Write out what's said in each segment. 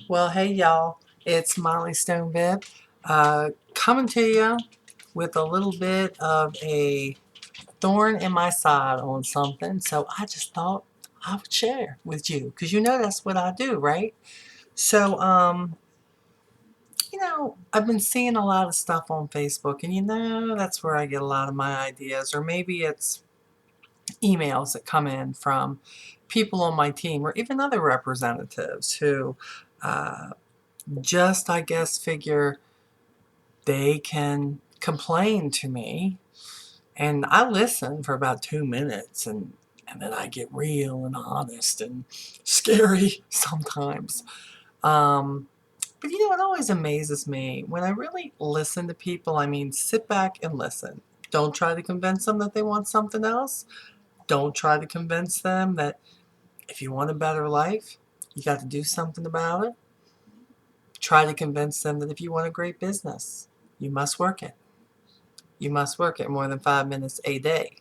Well, hey y'all, it's Molly STONE-BIBB coming to you with a little bit of a thorn in my side on something. So I just thought I would share with you because you know that's what I do, right? So, I've been seeing a lot of stuff on Facebook, and that's where I get a lot of my ideas, or maybe it's emails that come in from people on my team or even other representatives who just, I guess, figure they can complain to me, and I listen for about 2 minutes, and then I get real and honest and scary sometimes. But it always amazes me when I really listen to people. I mean, sit back and listen. Don't try to convince them that they want something else. Don't try to convince them that if you want a better life, you got to do something about it. Try to convince them that if you want a great business, you must work it. You must work it more than 5 minutes a day.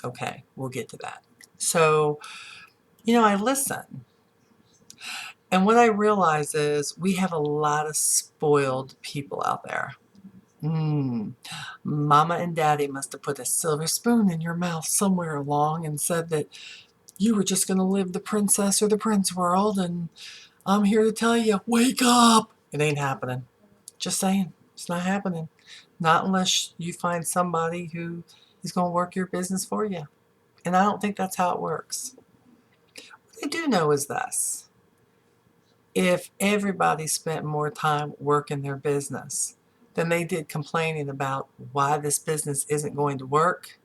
Okay, we'll get to that. So, I listen. And what I realize is we have a lot of spoiled people out there. Mama and Daddy must have put a silver spoon in your mouth somewhere along and said that you were just going to live the princess or the prince world, and I'm here to tell you, wake up! It ain't happening. Just saying, it's not happening. Not unless you find somebody who is going to work your business for you. And I don't think that's how it works. What I do know is this. If everybody spent more time working their business than they did complaining about why this business isn't going to work,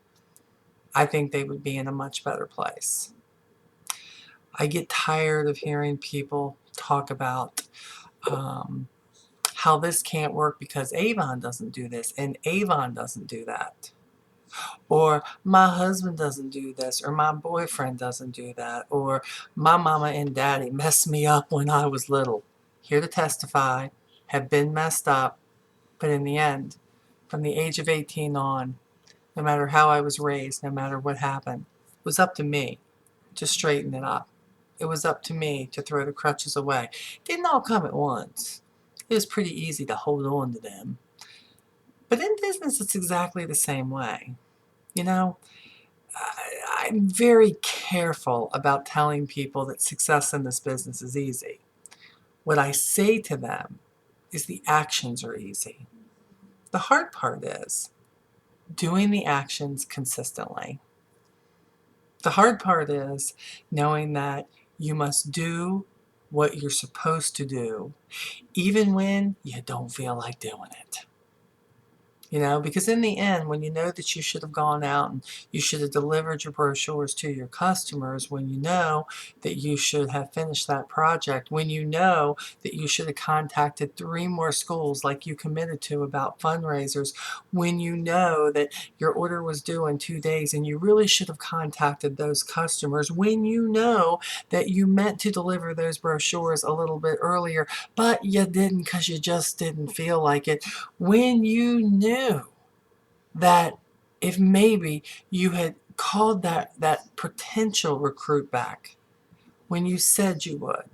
I think they would be in a much better place. I get tired of hearing people talk about how this can't work because Avon doesn't do this and Avon doesn't do that. Or my husband doesn't do this, or my boyfriend doesn't do that, or my mama and daddy messed me up when I was little. Here to testify, have been messed up, but in the end, from the age of 18 on, no matter how I was raised, no matter what happened, it was up to me to straighten it up. It was up to me to throw the crutches away. It didn't all come at once. It was pretty easy to hold on to them. But in business, it's exactly the same way. You know, I'm very careful about telling people that success in this business is easy. What I say to them is the actions are easy. The hard part is doing the actions consistently. The hard part is knowing that you must do what you're supposed to do, even when you don't feel like doing it. Because in the end, when you know that you should have gone out and you should have delivered your brochures to your customers, when you know that you should have finished that project, when you know that you should have contacted 3 more schools like you committed to about fundraisers, when you know that your order was due in 2 days and you really should have contacted those customers, when you know that you meant to deliver those brochures a little bit earlier, but you didn't because you just didn't feel like it, when you knew that if maybe you had called that potential recruit back when you said you would,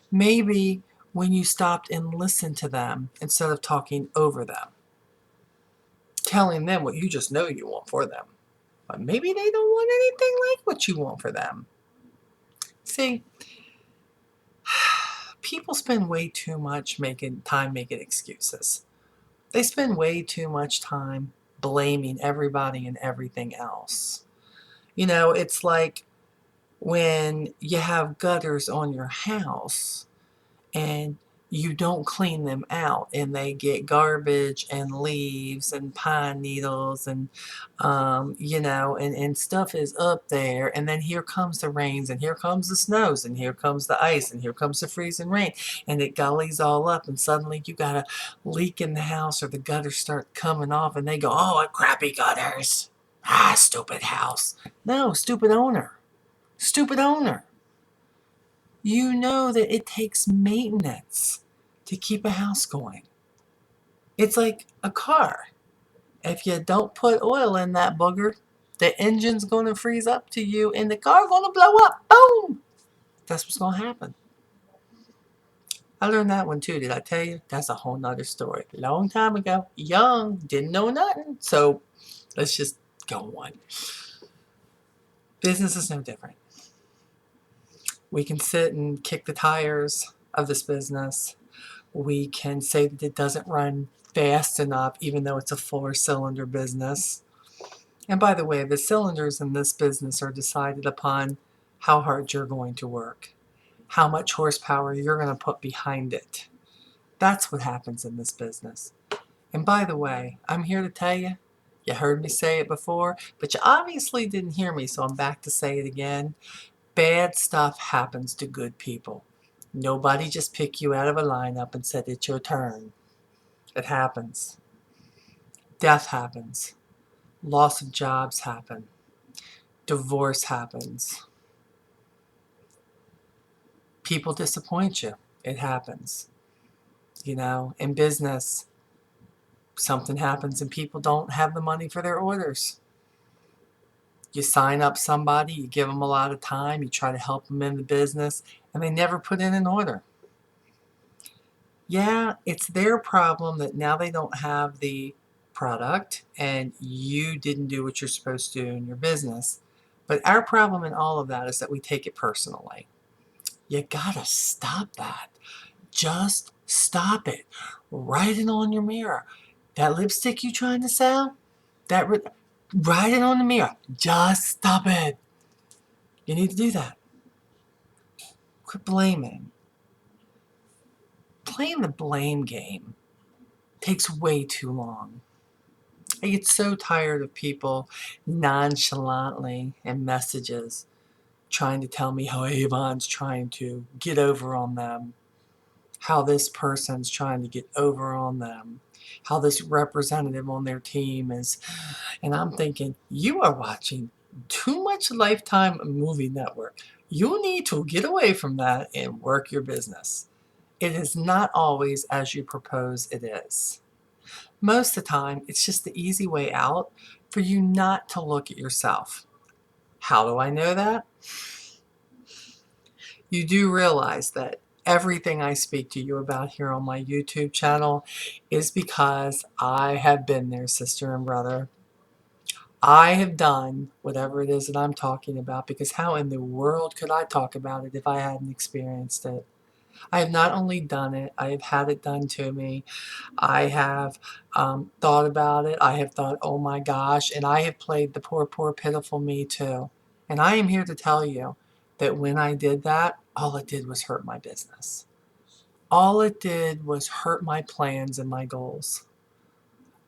maybe when you stopped and listened to them instead of talking over them, telling them what you just know you want for them, but maybe they don't want anything like what you want for them. See, people spend way too much making excuses. They spend way too much time blaming everybody and everything else. It's like when you have gutters on your house and you don't clean them out and they get garbage and leaves and pine needles and and stuff is up there, and then here comes the rains and here comes the snows and here comes the ice and here comes the freezing rain, and it gullies all up, and suddenly you got a leak in the house or the gutters start coming off and they go, oh, what crappy gutters, stupid house. No, stupid owner. Stupid owner. You know that it takes maintenance to keep a house going. It's like a car. If you don't put oil in that booger, the engine's going to freeze up to you and the car's going to blow up. Boom! That's what's going to happen. I learned that one too. Did I tell you? That's a whole nother story. Long time ago. Young. Didn't know nothing. So let's just go on. Business is no different. We can sit and kick the tires of this business. We can say that it doesn't run fast enough, even though it's a four-cylinder business. And by the way, the cylinders in this business are decided upon how hard you're going to work, how much horsepower you're going to put behind it. That's what happens in this business. And by the way, I'm here to tell you, you heard me say it before, but you obviously didn't hear me, so I'm back to say it again. Bad stuff happens to good people. Nobody just picked you out of a lineup and said it's your turn. It happens. Death happens. Loss of jobs happen. Divorce happens. People disappoint you. It happens. You know, in business, something happens and people don't have the money for their orders. You sign up somebody, you give them a lot of time, you try to help them in the business, and they never put in an order. Yeah, it's their problem that now they don't have the product and you didn't do what you're supposed to do in your business. But our problem in all of that is that we take it personally. You gotta stop that. Just stop it. Write it on your mirror. That lipstick you trying to sell, write it on the mirror. Just stop it. You need to do that. Quit blaming. Playing the blame game takes way too long. I get so tired of people nonchalantly in messages trying to tell me how Avon's trying to get over on them, how this person's trying to get over on them, how this representative on their team is. And I'm thinking, you are watching too much Lifetime Movie Network. You need to get away from that and work your business. It is not always as you propose it is. Most of the time, it's just the easy way out for you not to look at yourself. How do I know that? You do realize that everything I speak to you about here on my YouTube channel is because I have been there, sister and brother. I have done whatever it is that I'm talking about, because how in the world could I talk about it if I hadn't experienced it? I have not only done it, I have had it done to me. I have thought about it. I have thought, oh my gosh, and I have played the poor, poor, pitiful me too. And I am here to tell you that when I did that, all it did was hurt my business. All it did was hurt my plans and my goals.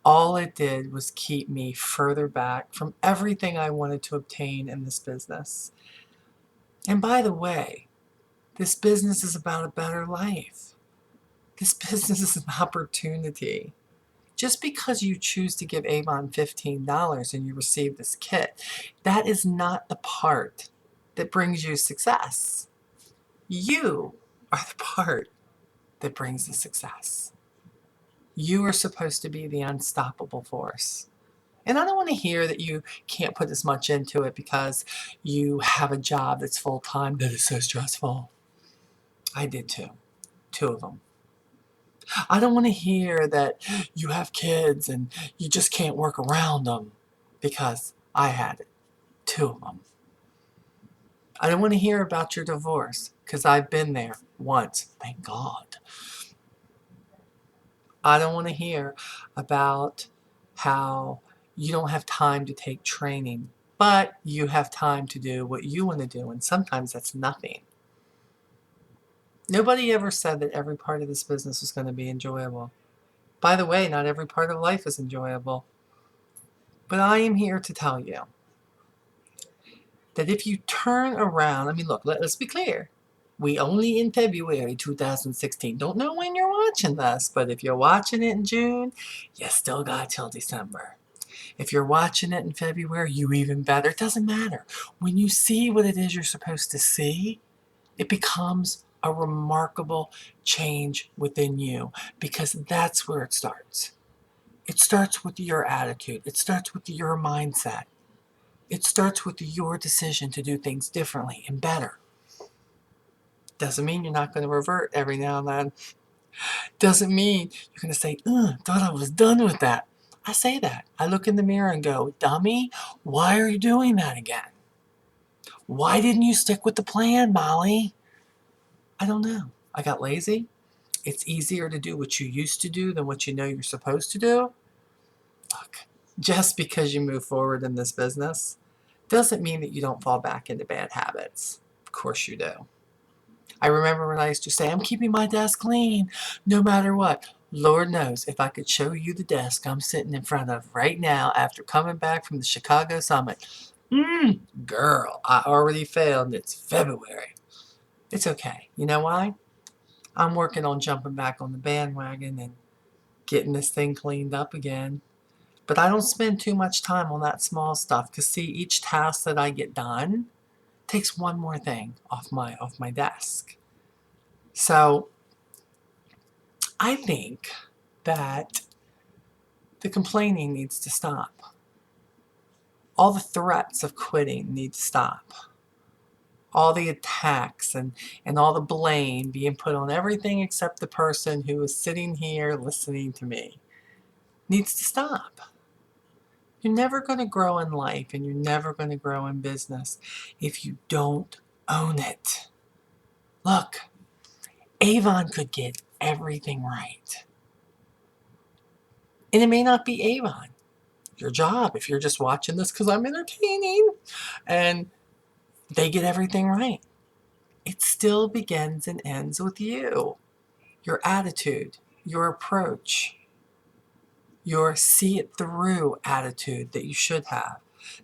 All it did was keep me further back from everything I wanted to obtain in this business. And by the way, this business is about a better life. This business is an opportunity. Just because you choose to give Avon $15 and you receive this kit, that is not the part that brings you success. You are the part that brings the success. You are supposed to be the unstoppable force. And I don't want to hear that you can't put as much into it because you have a job that's full-time that is so stressful. I did too. 2 of them. I don't want to hear that you have kids and you just can't work around them, because I had it. 2 of them. I don't want to hear about your divorce, because I've been there once, thank God. I don't want to hear about how you don't have time to take training, but you have time to do what you want to do, and sometimes that's nothing. Nobody ever said that every part of this business was going to be enjoyable. By the way, not every part of life is enjoyable. But I am here to tell you that if you turn around, I mean, look, let's be clear. We only in February 2016. Don't know when you're watching this, but if you're watching it in June, you still got till December. If you're watching it in February, you even better. It doesn't matter. When you see what it is you're supposed to see, it becomes a remarkable change within you, because that's where it starts. It starts with your attitude. It starts with your mindset. It starts with your decision to do things differently and better. Doesn't mean you're not going to revert every now and then. Doesn't mean you're going to say, thought I was done with that. I say that. I look in the mirror and go, dummy, why are you doing that again? Why didn't you stick with the plan, Molly? I don't know. I got lazy. It's easier to do what you used to do than what you know you're supposed to do. Look, just because you move forward in this business doesn't mean that you don't fall back into bad habits. Of course you do. I remember when I used to say, I'm keeping my desk clean no matter what. Lord knows if I could show you the desk I'm sitting in front of right now after coming back from the Chicago Summit. Girl, I already failed and it's February. It's okay. You know why? I'm working on jumping back on the bandwagon and getting this thing cleaned up again. But I don't spend too much time on that small stuff because see, each task that I get done takes one more thing off my desk. So I think that the complaining needs to stop. All the threats of quitting need to stop. All the attacks and all the blame being put on everything except the person who is sitting here listening to me needs to stop. You're never going to grow in life and you're never going to grow in business if you don't own it. Look, Avon could get everything right. And it may not be Avon. Your job, if you're just watching this because I'm entertaining, and they get everything right. It still begins and ends with you. Your attitude, your approach, your see it through attitude that you should have.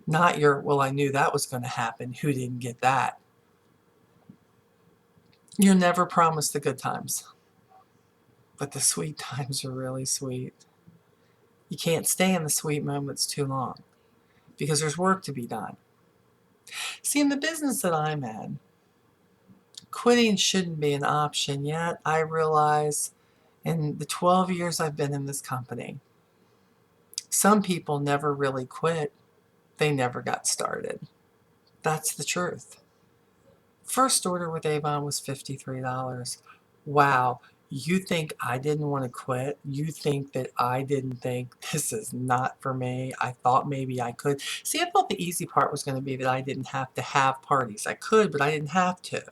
Not your, well, I knew that was going to happen. Who didn't get that? You're never promised the good times. But the sweet times are really sweet. You can't stay in the sweet moments too long because there's work to be done. See, in the business that I'm in, quitting shouldn't be an option yet. I realize in the 12 years I've been in this company, some people never really quit. They never got started. That's the truth. First order with Avon was $53. Wow. You think I didn't want to quit? You think that I didn't think this is not for me? I thought maybe I could. See, I thought the easy part was going to be that I didn't have to have parties. I could, but I didn't have to.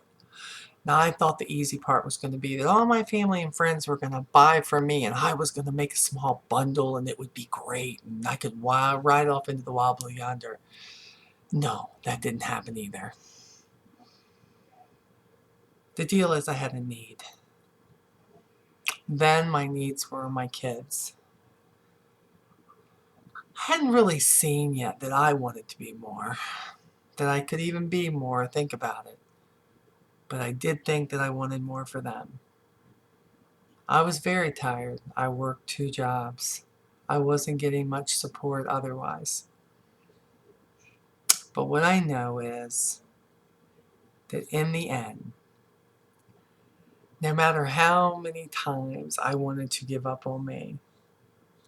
Now, I thought the easy part was going to be that all my family and friends were going to buy from me and I was going to make a small bundle and it would be great and I could ride off into the wild blue yonder. No, that didn't happen either. The deal is I had a need. Then my needs were my kids. I hadn't really seen yet that I wanted to be more, that I could even be more, think about it. But I did think that I wanted more for them. I was very tired. I worked 2 jobs. I wasn't getting much support otherwise. But what I know is that in the end, no matter how many times I wanted to give up on me,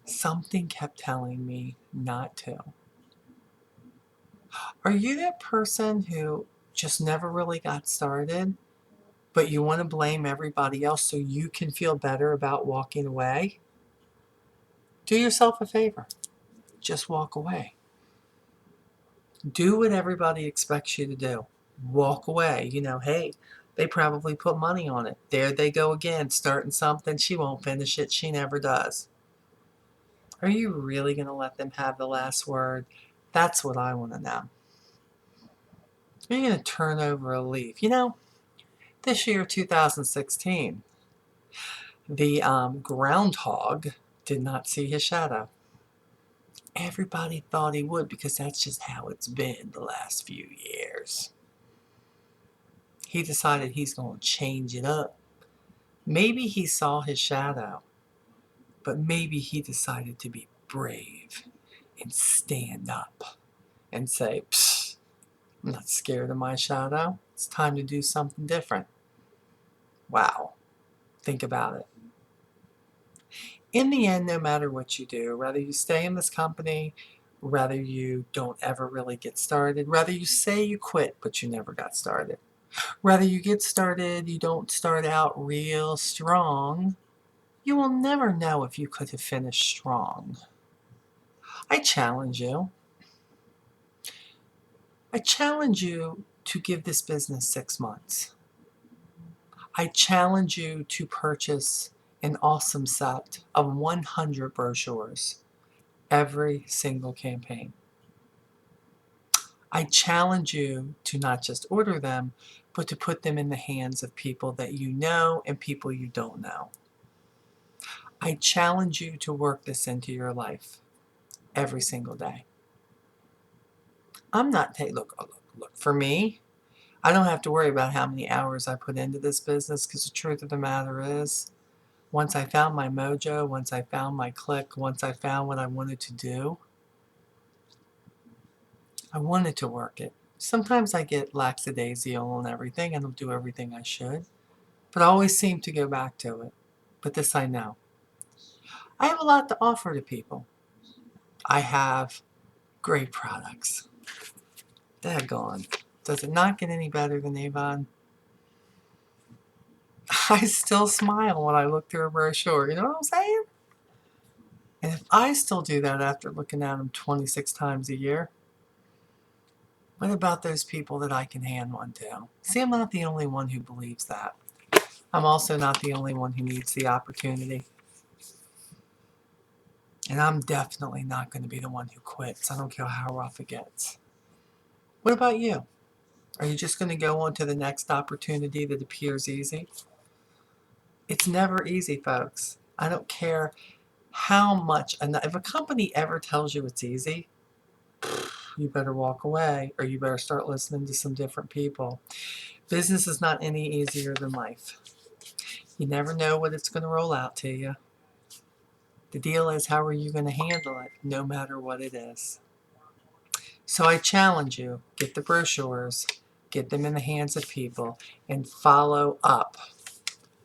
something kept telling me not to. Are you that person who just never really got started, but you want to blame everybody else so you can feel better about walking away? Do yourself a favor. Just walk away. Do what everybody expects you to do. Walk away. You know, hey, they probably put money on it. There they go again, starting something. She won't finish it. She never does. Are you really going to let them have the last word? That's what I want to know. Are you going to turn over a leaf? You know, this year, 2016, the groundhog did not see his shadow. Everybody thought he would because that's just how it's been the last few years. He decided he's going to change it up. Maybe he saw his shadow, but maybe he decided to be brave and stand up and say, psst, I'm not scared of my shadow. It's time to do something different. Wow. Think about it. In the end, no matter what you do, whether you stay in this company, whether you don't ever really get started, whether you say you quit but you never got started, Whether you get started, you don't start out real strong, you will never know if you could have finished strong. I challenge you. I challenge you to give this business 6 months. I challenge you to purchase an awesome set of 100 brochures every single campaign. I challenge you to not just order them, but to put them in the hands of people that you know and people you don't know. I challenge you to work this into your life every single day. I'm not look, for me, I don't have to worry about how many hours I put into this business, because the truth of the matter is, once I found my mojo, once I found my click, once I found what I wanted to do, I wanted to work it. Sometimes I get lackadaisical and everything, and I'll do everything I should, but I always seem to go back to it. But this I know. I have a lot to offer to people. I have great products. Daggone. Does it not get any better than Avon? I still smile when I look through a brochure, you know what I'm saying? And if I still do that after looking at them 26 times a year, what about those people that I can hand one to? See, I'm not the only one who believes that. I'm also not the only one who needs the opportunity. And I'm definitely not going to be the one who quits. I don't care how rough it gets. What about you? Are you just going to go on to the next opportunity that appears easy? It's never easy, folks. I don't care how much. If a company ever tells you it's easy, you better walk away, or you better start listening to some different people. Business is not any easier than life. You never know what it's going to roll out to you. The deal is, how are you going to handle it, no matter what it is? So I challenge you, get the brochures, get them in the hands of people, and follow up.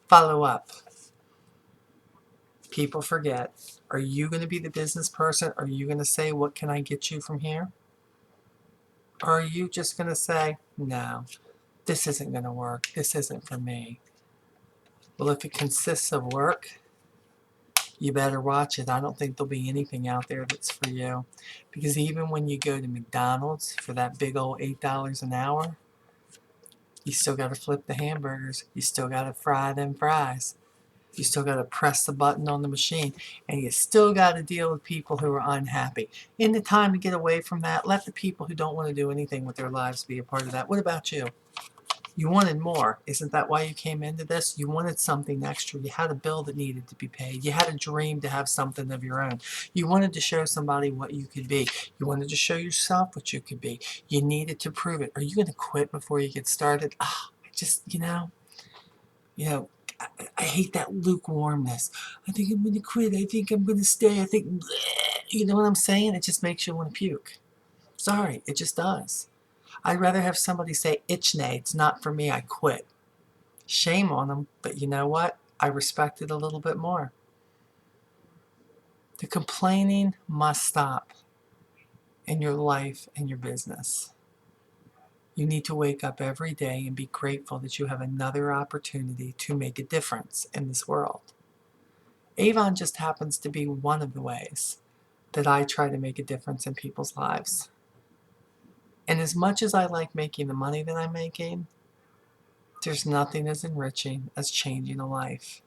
Follow up. People forget. Are you going to be the business person? Are you going to say, what can I get you from here? Or are you just going to say, no, this isn't going to work. This isn't for me. Well, if it consists of work, you better watch it. I don't think there'll be anything out there that's for you. Because even when you go to McDonald's for that big old $8 an hour, you still got to flip the hamburgers. You still got to fry them fries. You still got to press the button on the machine. And you still got to deal with people who are unhappy. In the time to get away from that, let the people who don't want to do anything with their lives be a part of that. What about you? You wanted more. Isn't that why you came into this? You wanted something extra. You had a bill that needed to be paid. You had a dream to have something of your own. You wanted to show somebody what you could be. You wanted to show yourself what you could be. You needed to prove it. Are you going to quit before you get started? I hate that lukewarmness. I think I'm going to quit. I think I'm going to stay. I think, bleh. You know what I'm saying? It just makes you want to puke. Sorry, it just does. I'd rather have somebody say, "Itchnay, it's not for me, I quit." Shame on them, but you know what? I respect it a little bit more. The complaining must stop in your life and your business. You need to wake up every day and be grateful that you have another opportunity to make a difference in this world. Avon just happens to be one of the ways that I try to make a difference in people's lives. And as much as I like making the money that I'm making, there's nothing as enriching as changing a life.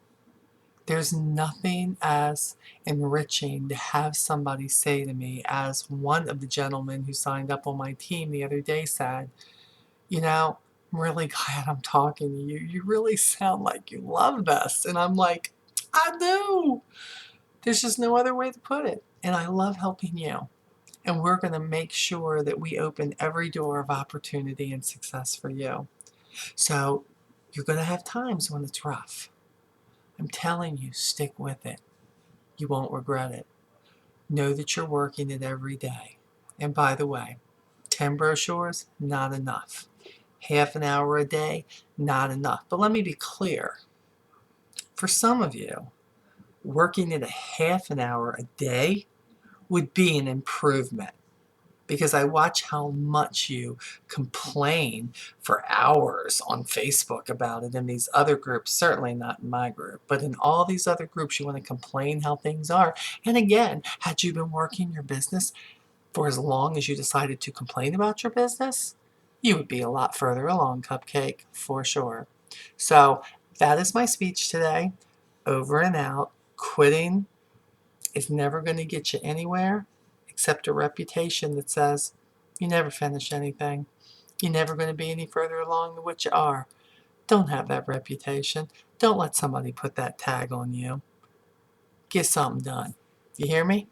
There's nothing as enriching to have somebody say to me, as one of the gentlemen who signed up on my team the other day said, I'm really glad I'm talking to you. You really sound like you love this. And I'm like, I do. There's just no other way to put it. And I love helping you. And we're going to make sure that we open every door of opportunity and success for you. So you're going to have times when it's rough. I'm telling you, stick with it. You won't regret it. Know that you're working it every day. And by the way, 10 brochures, not enough. Half an hour a day, not enough. But let me be clear. For some of you, working at a half an hour a day would be an improvement. because I watch how much you complain for hours on Facebook about it in these other groups, certainly not in my group, but in all these other groups you want to complain how things are. And again, had you been working your business for as long as you decided to complain about your business, you would be a lot further along, Cupcake, for sure. So that is my speech today. Over and out. Quitting is never going to get you anywhere except a reputation that says you never finish anything. You're never going to be any further along than what you are. Don't have that reputation. Don't let somebody put that tag on you. Get something done. You hear me?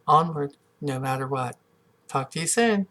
Onward, no matter what. Talk to you soon.